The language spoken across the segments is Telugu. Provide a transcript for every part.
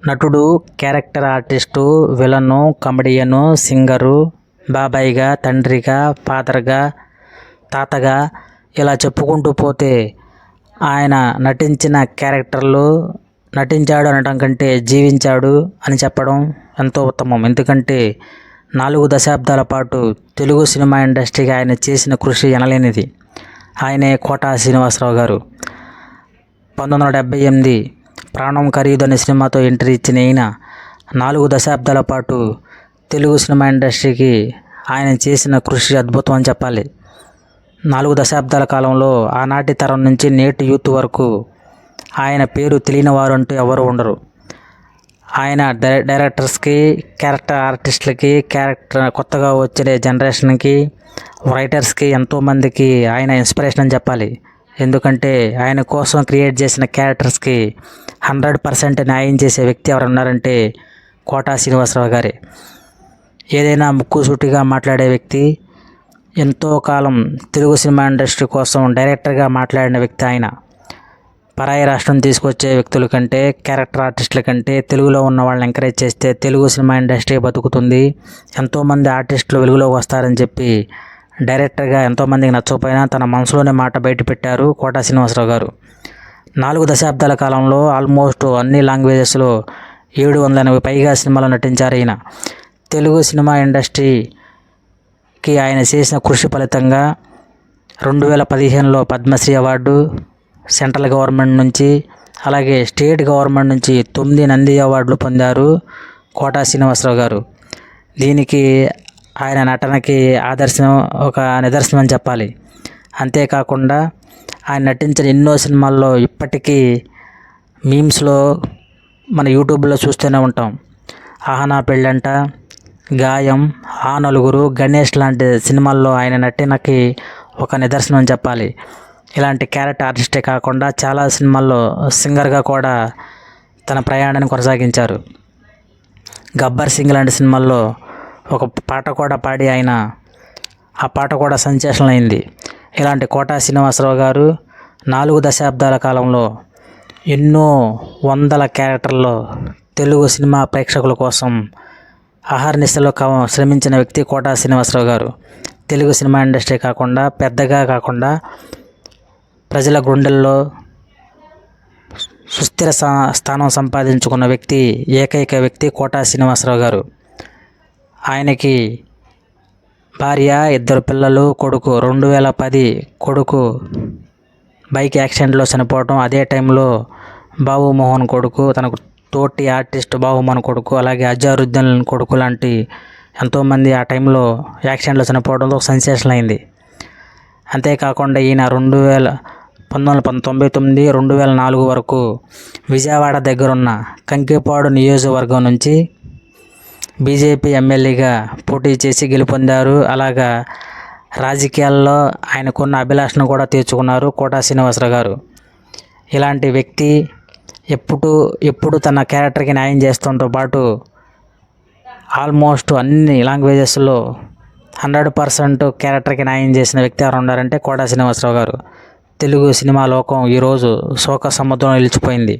నటుడు, character artist, villain, comedian, singer, బాబాయిగా, తండ్రిగా, ఫాదర్గా, తాతగా ఇలా చెప్పుకుంటూ పోతే ఆయన నటించిన క్యారెక్టర్లు నటించాడు అనడం కంటే జీవించాడు అని చెప్పడం ఎంతో ఉత్తమం. ఎందుకంటే 4 దశాబ్దాల పాటు తెలుగు సినిమా ఇండస్ట్రీకి ఆయన చేసిన కృషి ఎనలేనిది. ఆయనే కోటా శ్రీనివాసరావు గారు. 1978 ప్రాణం ఖరీదు అనే సినిమాతో ఎంట్రీ ఇచ్చిన ఈయన 4 దశాబ్దాల పాటు తెలుగు సినిమా ఇండస్ట్రీకి ఆయన చేసిన కృషి అద్భుతం అని చెప్పాలి. 4 దశాబ్దాల కాలంలో ఆనాటి తరం నుంచి నేటి యూత్ వరకు ఆయన పేరు తెలియని వారు అంటూ ఎవరు ఉండరు. ఆయన డైరెక్టర్స్కి, క్యారెక్టర్ ఆర్టిస్టులకి, కొత్తగా వచ్చే జనరేషన్కి, రైటర్స్కి ఎంతోమందికి ఆయన ఇన్స్పిరేషన్ అని చెప్పాలి. ఎందుకంటే ఆయన కోసం క్రియేట్ చేసిన క్యారెక్టర్స్కి 100% న్యాయం చేసే వ్యక్తి ఎవరు ఉన్నారంటే కోటా శ్రీనివాసరావు గారే. ఏదైనా ముక్కుసూటిగా మాట్లాడే వ్యక్తి. ఎంతో కాలం తెలుగు సినిమా ఇండస్ట్రీ కోసం డైరెక్టర్గా మాట్లాడిన వ్యక్తి ఆయన. పరాయి రాష్ట్రం తీసుకొచ్చే వ్యక్తుల కంటే, క్యారెక్టర్ ఆర్టిస్టుల కంటే తెలుగులో ఉన్న వాళ్ళని ఎంకరేజ్ చేస్తే తెలుగు సినిమా ఇండస్ట్రీ బతుకుతుంది, ఎంతోమంది ఆర్టిస్టులు వెలుగులోకి వస్తారని చెప్పి డైరెక్టర్గా ఎంతోమందికి నచ్చకపోయినా తన మనసులోనే మాట బయట పెట్టారు కోటా శ్రీనివాసరావు గారు. 4 దశాబ్దాల కాలంలో ఆల్మోస్ట్ అన్ని లాంగ్వేజెస్లో 780 పైగా సినిమాలు నటించారు ఈయన. తెలుగు సినిమా ఇండస్ట్రీకి ఆయన చేసిన కృషి ఫలితంగా 2015లో పద్మశ్రీ అవార్డు సెంట్రల్ గవర్నమెంట్ నుంచి, అలాగే స్టేట్ గవర్నమెంట్ నుంచి 9 నంది అవార్డులు పొందారు కోటా శ్రీనివాసరావు గారు. దీనికి ఆయన నటనకి ఒక నిదర్శనం అని చెప్పాలి. అంతేకాకుండా ఆయన నటించిన ఎన్నో సినిమాల్లో ఇప్పటికీ మీమ్స్లో మన యూట్యూబ్లో చూస్తూనే ఉంటాం. ఆహనా పెళ్ళంట, గాయం, ఆ నలుగురు, గణేష్ లాంటి సినిమాల్లో ఆయన నటనకి ఒక నిదర్శనం అని చెప్పాలి. ఇలాంటి క్యారెక్టర్ ఆర్టిస్టే కాకుండా చాలా సినిమాల్లో సింగర్గా కూడా తన ప్రయాణాన్ని కొనసాగించారు. గబ్బర్ సింగ్ లాంటి సినిమాల్లో ఒక పాట కూడా పాడి ఆ పాట కూడా సెన్సేషనల్ అయింది. ఇలాంటి కోటా శ్రీనివాసరావు గారు 4 దశాబ్దాల కాలంలో ఎన్నో వందల క్యారెక్టర్లో తెలుగు సినిమా ప్రేక్షకుల కోసం అహర్నిశలో శ్రమించిన వ్యక్తి కోటా శ్రీనివాసరావు గారు. తెలుగు సినిమా ఇండస్ట్రీ పెద్దగా కాకుండా ప్రజల గుండెల్లో సుస్థిర స్థానం సంపాదించుకున్న ఏకైక వ్యక్తి కోటా శ్రీనివాసరావు గారు. ఆయనకి భార్య, 2 పిల్లలు, కొడుకు. 2010 కొడుకు బైక్ యాక్సిడెంట్లో చనిపోవటం, అదే టైంలో బాబు మోహన్ కొడుకు, తనకు తోటి ఆర్టిస్ట్ బాబు మోహన్ కొడుకు, అలాగే అజారుద్దీన్ కొడుకు లాంటి ఎంతోమంది ఆ టైంలో యాక్సిడెంట్లో చనిపోవడంతో సెన్సేషన్ అయింది. అంతేకాకుండా ఈయన 1999, 2004 వరకు విజయవాడ దగ్గరున్న కంకిపాడు నియోజకవర్గం నుంచి బీజేపీ ఎమ్మెల్యేగా పోటీ చేసి గెలుపొందారు. అలాగా రాజకీయాల్లో ఆయనకున్న అభిలాషను కూడా తీర్చుకున్నారు కోటా శ్రీనివాసరావు గారు. ఇలాంటి వ్యక్తి ఎప్పుడు తన క్యారెక్టర్కి న్యాయం చేస్తుంతో పాటు ఆల్మోస్ట్ అన్ని లాంగ్వేజెస్లో 100% క్యారెక్టర్కి న్యాయం చేసిన వ్యక్తి ఎవరు ఉన్నారంటే కోటా శ్రీనివాసరావు గారు. తెలుగు సినిమా లోకం ఈరోజు శోక సముద్రం నిలిచిపోయింది.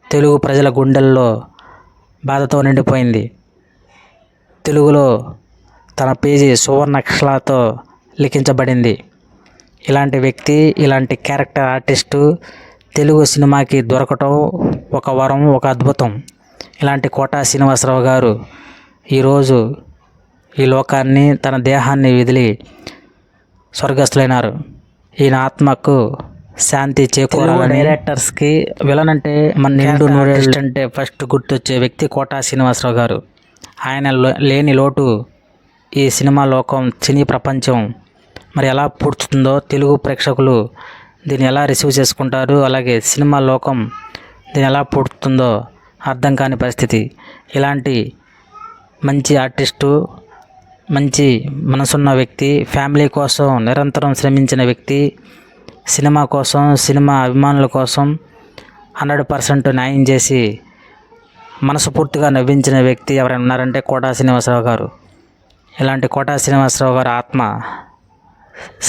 తెలుగు ప్రజల గుండెల్లో బాధతో నిండిపోయింది. తెలుగులో తన పేజీ సువర్ణ అక్షరాలతో లిఖించబడింది. ఇలాంటి వ్యక్తి, ఇలాంటి క్యారెక్టర్ ఆర్టిస్టు తెలుగు సినిమాకి దొరకటం ఒక వరం, ఒక అద్భుతం. ఇలాంటి కోటా శ్రీనివాసరావు గారు ఈరోజు ఈ లోకాన్ని, తన దేహాన్ని వదిలి స్వర్గస్థులైనారు. ఈయన ఆత్మకు శాంతి చేకూరాలని. డైరెక్టర్స్కి విలన్ అంటే మన నిండు నూరేళ్ళు అంటే ఫస్ట్ గుర్తొచ్చే వ్యక్తి కోటా శ్రీనివాసరావు గారు. ఆయన లేని లోటు ఈ సినిమా లోకం, సినీ ప్రపంచం మరి ఎలా పూడ్చుతుందో, తెలుగు ప్రేక్షకులు దీన్ని ఎలా రిసీవ్ చేసుకుంటారు, అలాగే సినిమా లోకం దీన్ని ఎలా పూడ్చుతుందో అర్థం కాని పరిస్థితి. ఇలాంటి మంచి ఆర్టిస్టు, మంచి మనసున్న వ్యక్తి, ఫ్యామిలీ కోసం నిరంతరం శ్రమించిన వ్యక్తి, సినిమా కోసం, సినిమా అభిమానుల కోసం 100% న్యాయం చేసి మనస్ఫూర్తిగా నవ్వించిన వ్యక్తి ఎవరైనా ఉన్నారంటే కోటా శ్రీనివాసరావు గారు. ఇలాంటి కోటా శ్రీనివాసరావు గారి ఆత్మ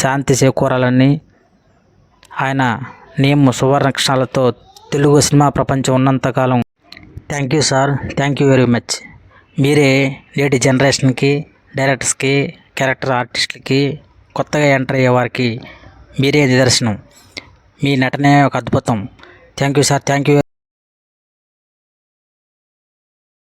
శాంతి చేకూరాలని, ఆయన నేమ్ సువర్ణాక్షరాలతో తెలుగు సినిమా ప్రపంచం ఉన్నంతకాలం thank you sir, thank you very much. మీరే నేటి జనరేషన్కి, డైరెక్టర్స్కి, క్యారెక్టర్ ఆర్టిస్టులకి, కొత్తగా ఎంటర్ అయ్యే వారికి మీరే నిదర్శనం. మీ నటనే ఒక అద్భుతం. Thank you sir, thank you.